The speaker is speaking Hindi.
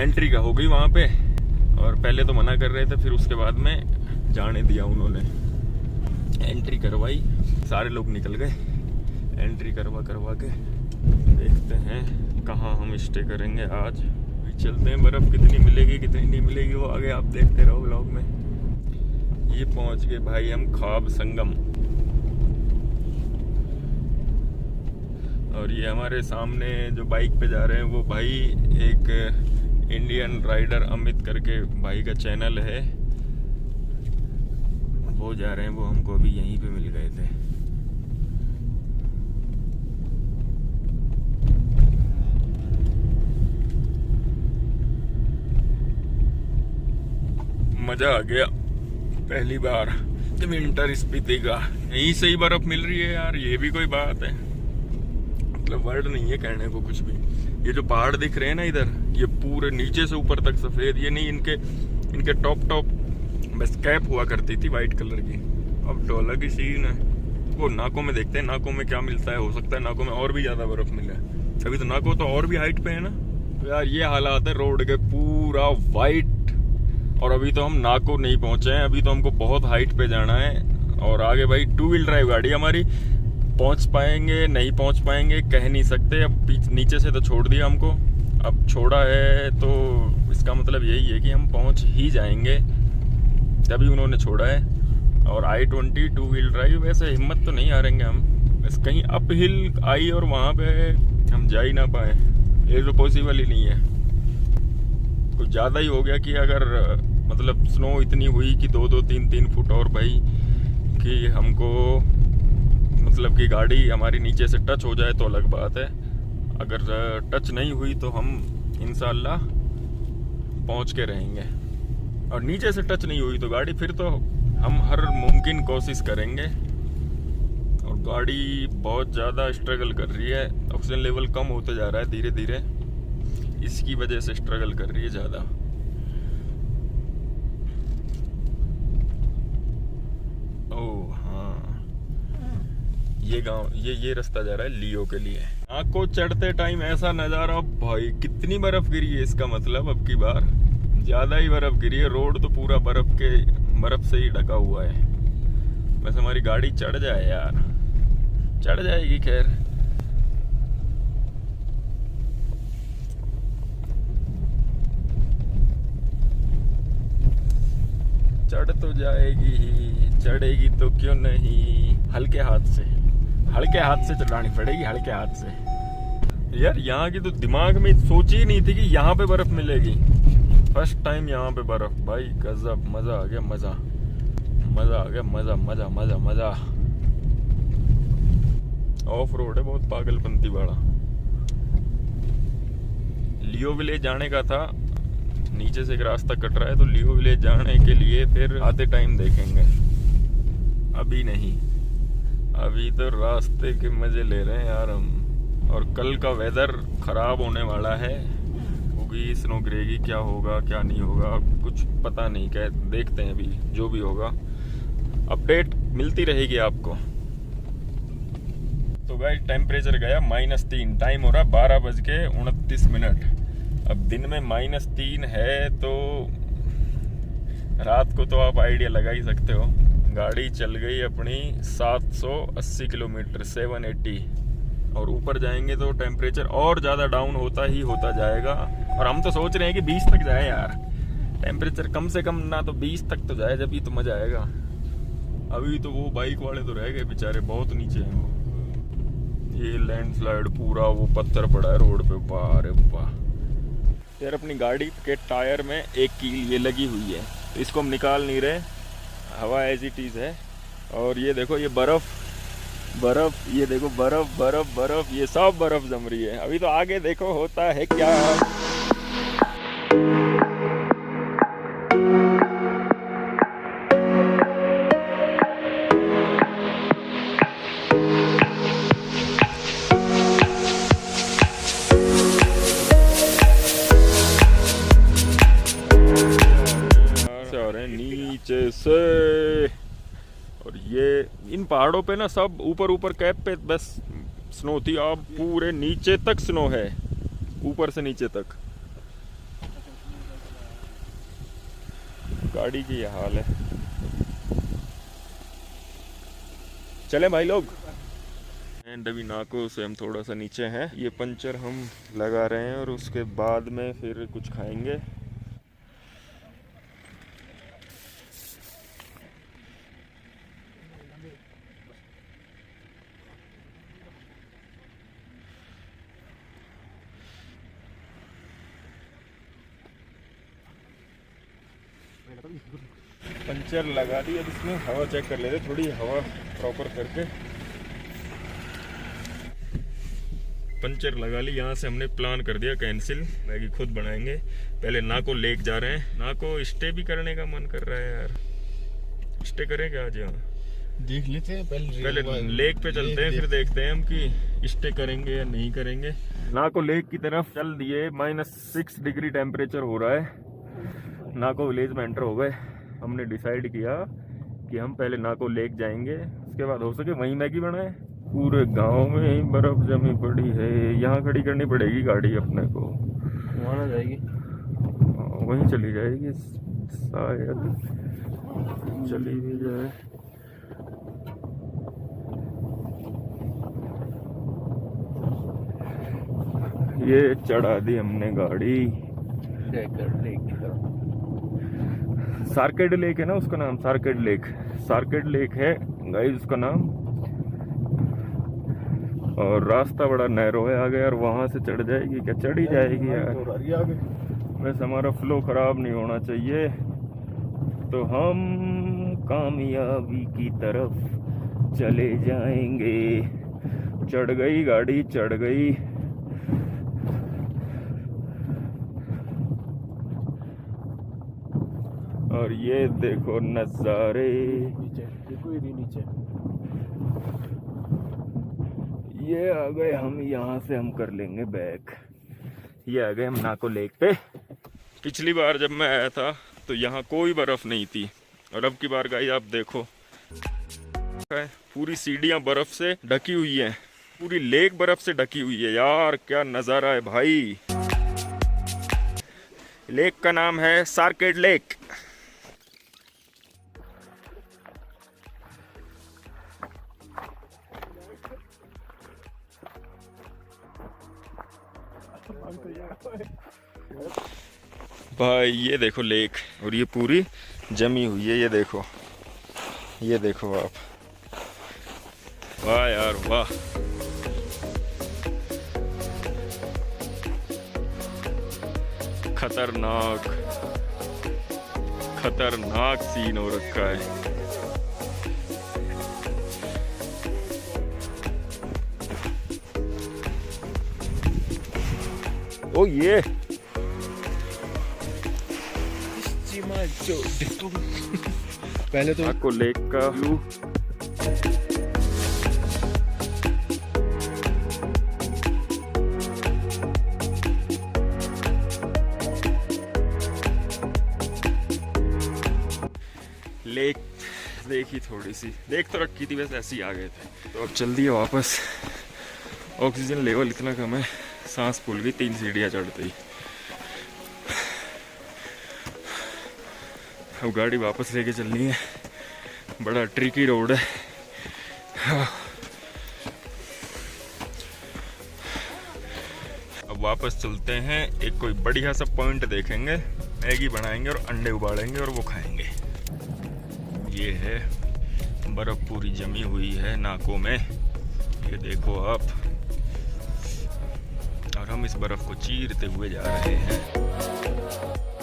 एंट्री का हो गई वहाँ पे, और पहले तो मना कर रहे थे, फिर उसके बाद में जाने दिया उन्होंने। एंट्री करवाई, सारे लोग निकल गए। एंट्री करवा के देखते हैं कहाँ हम स्टे करेंगे आज। चलते हैं, बर्फ़ कितनी मिलेगी कितनी नहीं मिलेगी वो आगे आप देखते रहो व्लॉग में। ये पहुँच गए भाई हम ख्वाब संगम, और ये हमारे सामने जो बाइक पे जा रहे हैं वो भाई एक इंडियन राइडर अमित करके भाई का चैनल है, वो जा रहे हैं। वो हमको अभी यहीं पे मिल गए थे। मजा आ गया, पहली बार विंटर स्पीति का। यहीं से ही बर्फ मिल रही है यार, ये भी कोई बात है। मतलब वर्ड नहीं है कहने को कुछ भी। ये जो पहाड़ दिख रहे हैं ना इधर, ये पूरे नीचे से ऊपर तक सफेद। ये नहीं, इनके टॉप बस कैप हुआ करती थी वाइट कलर की। अब तो अलग ही सीन है। वो नाकों में देखते हैं, नाकों में क्या मिलता है। हो सकता है नाकों में और भी ज्यादा बर्फ मिले। अभी तो नाकों तो और भी हाइट पे है ना। तो यार ये हालात है रोड के, पूरा वाइट। और अभी तो हम नाको नहीं पहुंचे हैं, अभी तो हमको बहुत हाइट पे जाना है। और आगे भाई 2 व्हील ड्राइव गाड़ी हमारी, पहुंच पाएंगे नहीं पहुंच पाएंगे कह नहीं सकते। अब नीचे से तो छोड़ दिया हमको, अब छोड़ा है तो इसका मतलब यही है कि हम पहुंच ही जाएंगे, तभी उन्होंने छोड़ा है। और I-20 2 व्हील ड्राइव, वैसे हिम्मत तो नहीं हारेंगे हम। बस कहीं अप हिल आई और वहाँ पे हम जा ही ना पाए, ये तो पॉसिबल ही नहीं है। कुछ ज़्यादा ही हो गया कि अगर मतलब स्नो इतनी हुई कि 2-2 3-3 फुट और भाई कि हमको मतलब कि गाड़ी हमारी नीचे से टच हो जाए तो अलग बात है। अगर टच नहीं हुई तो हम इंशाल्लाह पहुंच के रहेंगे। और नीचे से टच नहीं हुई तो गाड़ी, फिर तो हम हर मुमकिन कोशिश करेंगे। और गाड़ी बहुत ज़्यादा स्ट्रगल कर रही है, ऑक्सीजन लेवल कम होते जा रहा है धीरे धीरे, इसकी वजह से स्ट्रगल कर रही है ज़्यादा। ओह हाँ, ये गांव, ये रास्ता जा रहा है लियो के लिए। आँख को चढ़ते टाइम ऐसा नज़ारा भाई, कितनी बर्फ गिरी है। इसका मतलब अब की बार ज़्यादा ही बर्फ गिरी है। रोड तो पूरा बर्फ से ही ढका हुआ है। बस हमारी गाड़ी चढ़ जाए यार, चढ़ जाएगी खैर। चढ़ तो जाएगी ही, चढ़ेगी तो क्यों नहीं। हल्के हाथ से चढ़ानी पड़ेगी, हल्के हाथ से। यार यहाँ की तो दिमाग में सोची ही नहीं थी कि यहाँ पे बर्फ मिलेगी। फर्स्ट टाइम यहाँ पे बर्फ, भाई गजब, मजा आ गया, मजा आ गया, मजा। ऑफ रोड है, बहुत पागलपंती वाला। लियो विलेज जाने का था, नीचे से एक रास्ता कट रहा है, तो लियो विलेज जाने के लिए फिर आते टाइम देखेंगे, अभी नहीं। अभी तो रास्ते के मजे ले रहे हैं यार हम। और कल का वेदर खराब होने वाला है, क्योंकि स्नो गिरेगी, क्या होगा क्या नहीं होगा कुछ पता नहीं। क्या देखते हैं, अभी जो भी होगा अपडेट मिलती रहेगी आपको। तो गाइस टेम्परेचर गया -3, टाइम हो रहा 12:29। अब दिन में -3 है तो रात को तो आप आइडिया लगा ही सकते हो। गाड़ी चल गई अपनी 780 किलोमीटर, 780। और ऊपर जाएंगे तो टेम्परेचर और ज़्यादा डाउन होता जाएगा। और हम तो सोच रहे हैं कि 20 तक जाए यार टेम्परेचर, कम से कम ना तो 20 तक तो जाए, जब ही तो मजा आएगा। अभी तो वो बाइक वाले तो रह गए बेचारे, बहुत नीचे हैं वो। ये लैंडस्लाइड पूरा वो पत्थर पड़ा है रोड पे, वाह रे वाह। यार अपनी गाड़ी के टायर में एक कील ये लगी हुई है, तो इसको हम निकाल नहीं रहे, हवा एज इट इज़ है। और ये देखो ये बर्फ़, ये देखो बर्फ़, ये सब बर्फ़ जम रही है। अभी तो आगे देखो होता है क्या। नीचे से, और ये इन पहाड़ों पे ना सब ऊपर कैप पे बस स्नो थी, अब पूरे नीचे तक स्नो है, ऊपर से नीचे तक। गाड़ी की ये हाल है। चले भाई लोग। एंड अभी नाको से हम थोड़ा सा नीचे हैं, ये पंचर हम लगा रहे हैं और उसके बाद में फिर कुछ खाएंगे। पंचर लगा दी, अब इसमें हवा चेक कर लेते, थोड़ी हवा प्रॉपर करके। पंचर लगा ली, यहाँ से हमने प्लान कर दिया कैंसिल, मैगी खुद बनाएंगे। पहले नाको लेक जा रहे हैं, नाको स्टे भी करने का मन कर रहा है यार। स्टे करें क्या आज? यहाँ देख लेते हैं, पहले लेक पे चलते हैं, फिर देखते हैं हम कि स्टे करेंगे या नहीं करेंगे। नाको लेक की तरफ चल दिए, -6 डिग्री टेम्परेचर हो रहा है। नाको विलेज में एंटर हो गए। हमने डिसाइड किया कि हम पहले नाको लेक जाएंगे, उसके बाद हो सके वहीं मैगी बनाए। पूरे गांव में ही बर्फ जमी पड़ी है, यहाँ खड़ी करनी पड़ेगी गाड़ी अपने को, वहाँ जाएगी, वहीं चली जाएगी, शायद चली भी जाए। ये चढ़ा दी हमने गाड़ी। सार्केड लेक है ना उसका नाम, सार्केड लेक, सार्केड लेक है गाइस उसका नाम। और रास्ता बड़ा नैरो है आगे यार, वहां से चढ़ जाएगी क्या? चढ़ ही जाएगी यार, वैसे हमारा फ्लो खराब नहीं होना चाहिए। तो हम कामयाबी की तरफ चले जाएंगे। चढ़ गई गाड़ी, चढ़ गई। और ये देखो नजारे, नीचे देखो, ये नीचे ये आ गए हम। यहाँ से हम कर लेंगे बैक। ये आ गए हम नाको लेक पे। पिछली बार जब मैं आया था तो यहाँ कोई बर्फ नहीं थी, और अब की बार गाइस आप देखो, पूरी सीढ़ियाँ बर्फ से ढकी हुई हैं, पूरी लेक बर्फ से ढकी हुई है यार। क्या नज़ारा है भाई। लेक का नाम है सार्केड लेक। भाई ये देखो लेक, और ये पूरी जमी हुई है, ये देखो, ये देखो आप। वाह यार वाह। खतरनाक खतरनाक सीन हो रखा है। ओ ये पहले तो नाको लेक का व्यू। लेक देखी थोड़ी सी, देख तो रखी थी, वैसे ऐसे ही आ गए थे। तो अब चल दिए वापस। ऑक्सीजन लेवल इतना कम है, सांस फूल गई 3 सीढ़ियाँ चढ़ते ही। अब गाड़ी वापस लेके चलनी है, बड़ा ट्रिकी रोड है। अब वापस चलते हैं, एक कोई बढ़िया सा पॉइंट देखेंगे, मैगी बनाएंगे और अंडे उबालेंगे और वो खाएंगे। ये है बर्फ पूरी जमी हुई है नाकों में, ये देखो आप। और हम इस बर्फ को चीरते हुए जा रहे हैं।